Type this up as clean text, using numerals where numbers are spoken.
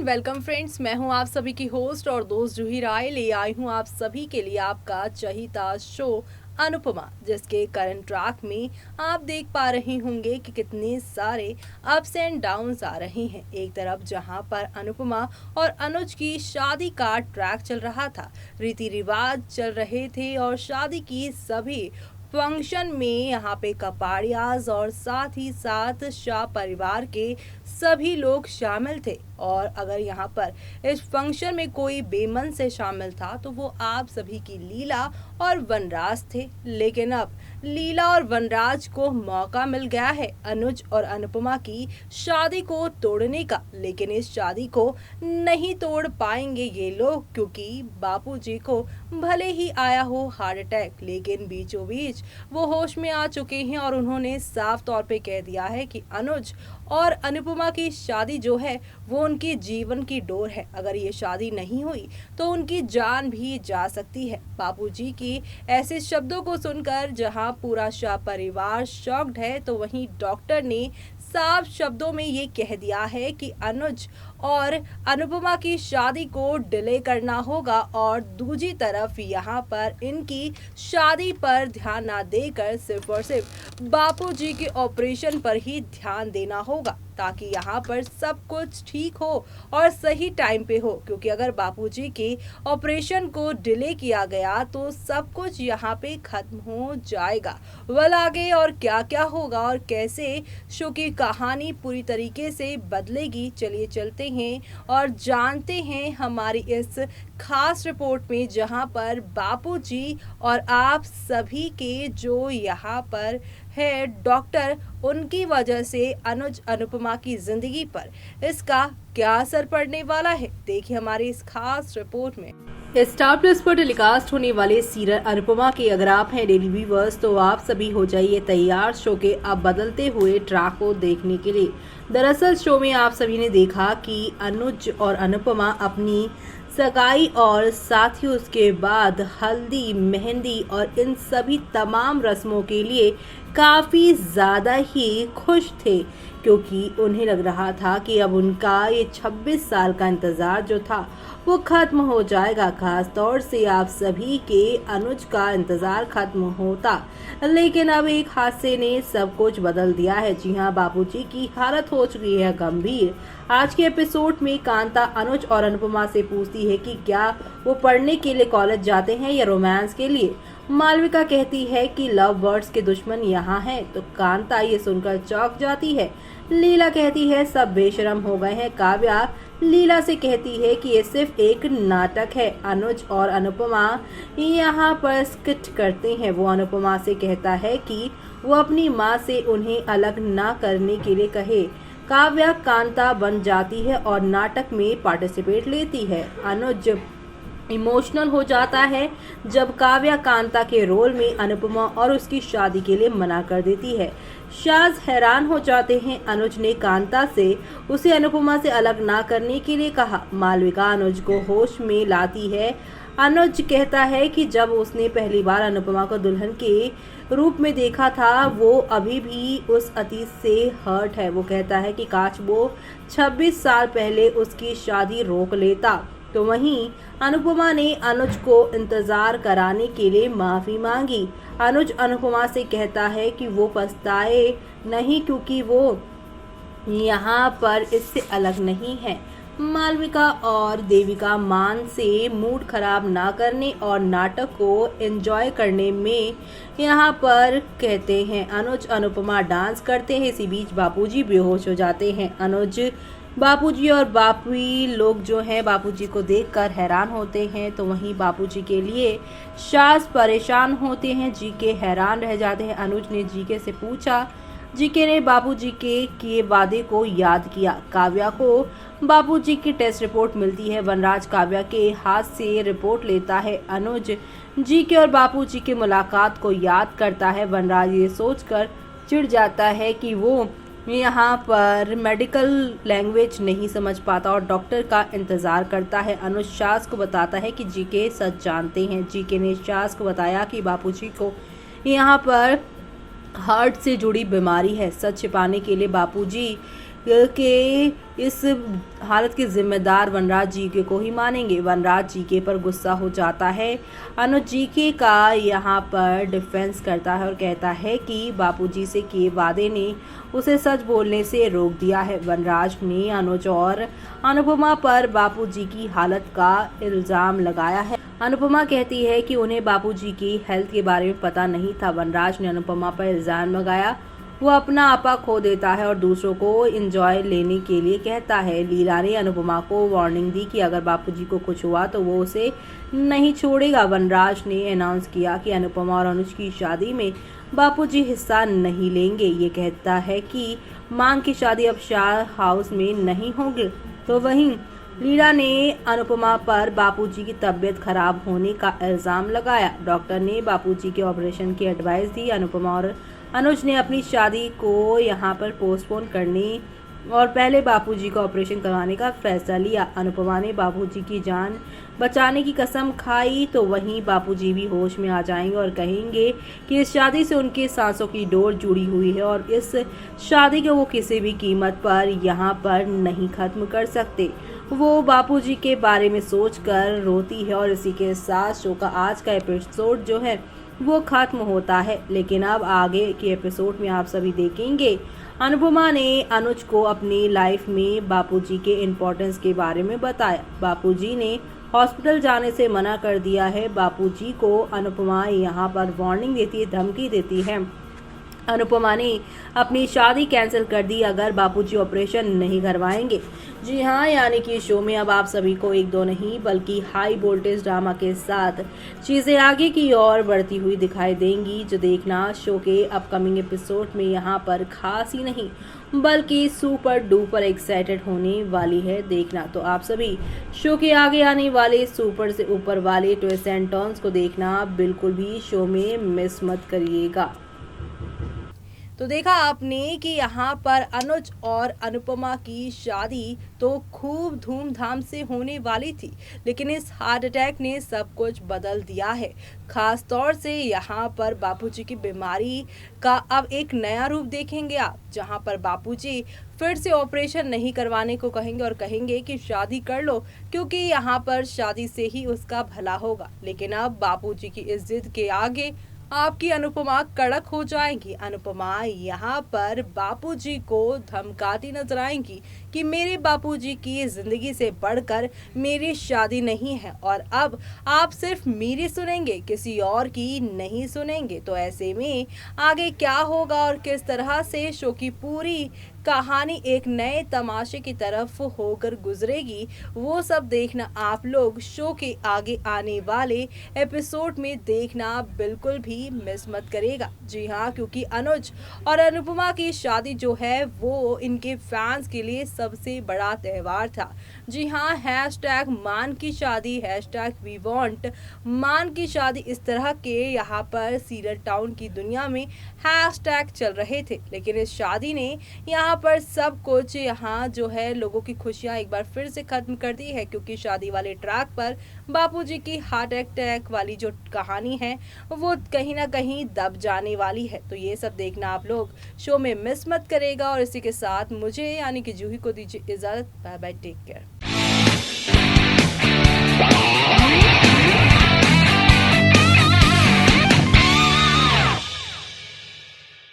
Welcome friends. मैं हूं आप सभी की होस्ट और दोस्त जूही राय। ले आई हूं आप सभी के लिए आपका चहीता शो अनुपमा, जिसके करंट ट्रैक में आप देख पा रहे होंगे कि कितने सारे अप्स एंड डाउन्स आ रहे हैं। एक तरफ जहां पर अनुपमा और अनुज की शादी का ट्रैक चल रहा था, रीति रिवाज चल रहे थे और शादी की सभी फंक्शन में यहाँ पे कपाड़ियाज और साथ ही साथ शाह परिवार के सभी लोग शामिल थे। और अगर यहाँ पर इस फंक्शन में कोई बेमन से शामिल था तो वो आप सभी की लीला और वनराज थे। लेकिन अब लीला और वनराज को मौका मिल गया है अनुज और अनुपमा की शादी को तोड़ने का। लेकिन इस शादी को नहीं तोड़ पाएंगे ये लोग, क्योंकि बापूजी को भले ही आया हो हार्ट अटैक, लेकिन बीचों बीच वो होश में आ चुके हैं और उन्होंने साफ तौर पे कह दिया है कि अनुज और अनुपमा की शादी जो है वो उनकी जीवन की डोर है। अगर ये शादी नहीं हुई तो उनकी जान भी जा सकती है। बापूजी की ऐसे शब्दों को सुनकर जहां पूरा शाह परिवार शॉक्ड है, तो वहीं डॉक्टर ने साफ शब्दों में ये कह दिया है कि अनुज और अनुपमा की शादी को डिले करना होगा और दूसरी तरफ यहाँ पर इनकी शादी पर ध्यान ना देकर सिर्फ और सिर्फ बापूजी के ऑपरेशन पर ही ध्यान देना होगा, ताकि यहाँ पर सब कुछ ठीक हो और सही टाइम पे हो। क्योंकि अगर बापूजी के ऑपरेशन को डिले किया गया तो सब कुछ यहाँ पे खत्म हो जाएगा। वल आगे और क्या क्या होगा और कैसे शो की कहानी पूरी तरीके से बदलेगी, चलिए चलते हैं और जानते हैं हमारी इस खास रिपोर्ट में, जहां पर बापूजी और आप सभी के जो यहाँ पर है डॉक्टर, उनकी वजह से अनुज अनुपमा की जिंदगी पर इसका क्या असर पड़ने वाला है, देखिए हमारी इस खास रिपोर्ट में। स्टार प्लस पर टेलीकास्ट होने वाले सीरियल अनुपमा के अगर आप हैं डेली व्यूअर्स तो आप सभी हो जाइए तैयार शो के अब बदलते हुए ट्रैक को देखने के लिए। दरअसल शो में आप सभी ने देखा कि अनुज और अनुपमा अपनी सगाई और साथ ही उसके बाद हल्दी, मेहंदी और इन सभी तमाम रस्मों के लिए काफ़ी ज़्यादा ही खुश थे, क्योंकि उन्हें लग रहा था कि अब उनका ये 26 साल का इंतज़ार जो था वो ख़त्म हो जाएगा। खास तौर से आप सभी के अनुज का इंतज़ार ख़त्म होता, लेकिन अब एक हादसे ने सब कुछ बदल दिया है। जी हाँ, बापूजी की हालत हो चुकी है गंभीर। आज के एपिसोड में कांता अनुज और अनुपमा से पूछती है कि क्या वो पढ़ने के लिए कॉलेज जाते हैं या रोमांस के लिए। मालविका कहती है कि लव बर्ड्स के दुश्मन यहाँ हैं, तो कांता ये सुनकर चौंक जाती है। लीला कहती है सब बेशरम हो गए हैं। काव्या लीला से कहती है कि ये सिर्फ एक नाटक है। अनुज और अनुपमा यहाँ पर स्किट करते हैं। वो अनुपमा से कहता है कि वो अपनी माँ से उन्हें अलग ना करने के लिए कहे। काव्या कांता बन जाती है और नाटक में पार्टिसिपेट लेती है। अनुज इमोशनल हो जाता है जब काव्या कांता के रोल में अनुपमा और उसकी शादी के लिए मना कर देती है। शाज हैरान हो जाते हैं। अनुज ने कांता से उसे अनुपमा से अलग ना करने के लिए कहा। मालविका अनुज को होश में लाती है। अनुज कहता है कि जब उसने पहली बार अनुपमा को दुल्हन के रूप में देखा था वो अभी भी उस अतीत से हर्ट है। वो कहता है कि काश वो 26 साल पहले उसकी शादी रोक लेता। तो वहीं अनुपमा ने अनुज को इंतजार कराने के लिए माफी मांगी। अनुज अनुपमा से कहता है कि वो पछताए नहीं, क्योंकि वो यहाँ पर इससे अलग नहीं है। मालविका और देविका मान से मूड खराब ना करने और नाटक को एंजॉय करने में यहाँ पर कहते हैं। अनुज अनुपमा डांस करते हैं। इसी बीच बापूजी बेहोश हो जाते हैं। अनुज बापूजी और बापी लोग जो हैं बापूजी को देखकर हैरान होते हैं, तो वहीं बापूजी के लिए शाज परेशान होते हैं। जीके हैरान रह जाते हैं। अनुज ने जीके से पूछा। जीके ने बापूजी के किए वादे को याद किया। काव्या को बापूजी की टेस्ट रिपोर्ट मिलती है। वनराज काव्या के हाथ से रिपोर्ट लेता है। अनुज जीके और बापूजी की मुलाकात को याद करता है। वनराज ये सोचकर चिढ़ जाता है कि वो यहाँ पर मेडिकल लैंग्वेज नहीं समझ पाता और डॉक्टर का इंतज़ार करता है। अनुज शाज को बताता है कि जीके सच जानते हैं। जीके ने शाज को बताया कि बापूजी को यहाँ पर हार्ट से जुड़ी बीमारी है। सच छिपाने के लिए बापूजी कि इस हालत के जिम्मेदार वनराज जीके को ही मानेंगे। वनराज जीके पर गुस्सा हो जाता है। अनुज जीके का यहाँ पर डिफेंस करता है और कहता है कि बापूजी से किए वादे ने उसे सच बोलने से रोक दिया है। वनराज ने अनुज और अनुपमा पर बापूजी की हालत का इल्जाम लगाया है। अनुपमा कहती है कि उन्हें बापूजी की हेल्थ के बारे में पता नहीं था। वनराज ने अनुपमा पर इल्जाम लगाया। वो अपना आपा खो देता है और दूसरों को एंजॉय लेने के लिए कहता है। लीला ने अनुपमा को वार्निंग दी कि अगर बापूजी को कुछ हुआ तो वो उसे नहीं छोड़ेगा। वनराज ने अनाउंस किया कि अनुपमा और अनुज की शादी में बापूजी हिस्सा नहीं लेंगे। ये कहता है कि मांग की शादी अब शाह हाउस में नहीं होगी। तो वहीं लीला ने अनुपमा पर बापूजी की तबीयत खराब होने का इल्जाम लगाया। डॉक्टर ने बापूजी के ऑपरेशन की एडवाइस दी। अनुपमा और अनुज ने अपनी शादी को यहाँ पर पोस्टपोन करने और पहले बापूजी का ऑपरेशन करवाने का फैसला लिया। अनुपमा ने बापूजी की जान बचाने की कसम खाई तो वहीं बापूजी भी होश में आ जाएंगे और कहेंगे कि इस शादी से उनके सांसों की डोर जुड़ी हुई है और इस शादी को वो किसी भी कीमत पर यहाँ पर नहीं खत्म कर सकते। वो बापूजी के बारे में सोचकर रोती है और इसी के साथ शो का आज का एपिसोड जो है वो खत्म होता है। लेकिन अब आगे के एपिसोड में आप सभी देखेंगे अनुपमा ने अनुज को अपनी लाइफ में बापूजी के इम्पोर्टेंस के बारे में बताया। बापूजी ने हॉस्पिटल जाने से मना कर दिया है। बापूजी को अनुपमा यहाँ पर वार्निंग देती है, धमकी देती है। अनुपमा ने अपनी शादी कैंसिल कर दी अगर बापूजी ऑपरेशन नहीं करवाएंगे। जी हाँ, यानी कि शो में अब आप सभी को एक दो नहीं बल्कि हाई वोल्टेज ड्रामा के साथ चीज़ें आगे की ओर बढ़ती हुई दिखाई देंगी। जो देखना शो के अपकमिंग एपिसोड में यहाँ पर खास ही नहीं बल्कि सुपर डुपर एक्साइटेड होने वाली है देखना। तो आप सभी शो के आगे आने वाले सुपर से ऊपर वाले ट्विस्ट एंड टर्न्स को देखना बिल्कुल भी शो में मिस मत करिएगा। तो देखा आपने कि यहाँ पर अनुज और अनुपमा की शादी तो खूब धूमधाम से होने वाली थी, लेकिन इस हार्ट अटैक ने सब कुछ बदल दिया है। खास तौर से यहाँ पर बापूजी की बीमारी का अब एक नया रूप देखेंगे आप, जहाँ पर बापूजी फिर से ऑपरेशन नहीं करवाने को कहेंगे और कहेंगे कि शादी कर लो क्योंकि यहाँ पर शादी से ही उसका भला होगा। लेकिन अब बापूजी की इस जिद के आगे आपकी अनुपमा कड़क हो जाएंगी। अनुपमा यहाँ पर बापूजी को धमकाती नजर आएंगी कि मेरे बापूजी की जिंदगी से बढ़कर मेरी शादी नहीं है और अब आप सिर्फ मेरी सुनेंगे, किसी और की नहीं सुनेंगे। तो ऐसे में आगे क्या होगा और किस तरह से शो की पूरी कहानी एक नए तमाशे की तरफ होकर गुजरेगी, वो सब देखना आप लोग शो के आगे आने वाले एपिसोड में देखना बिल्कुल भी मिस मत करेगा। जी हाँ, क्योंकि अनुज और अनुपमा की शादी जो है वो इनके फैंस के लिए सबसे बड़ा त्योहार था। जी हाँ, हैशटैग मान की शादी, हैशटैग वी वांट मान की शादी, इस तरह के यहाँ पर सीरियल टाउन की दुनिया में हैशटैग चल रहे थे। लेकिन इस शादी ने यहाँ पर सब कुछ यहाँ जो है लोगों की खुशियाँ एक बार फिर से खत्म कर दी है, क्योंकि शादी वाले ट्रैक पर बापूजी की हार्ट अटैक वाली जो कहानी है वो कहीं ना कहीं दब जाने वाली है। तो ये सब देखना आप लोग शो में मिस मत करेगा। और इसी के साथ मुझे यानी कि जूही को दीजिए इजाजत। Bye bye, take care.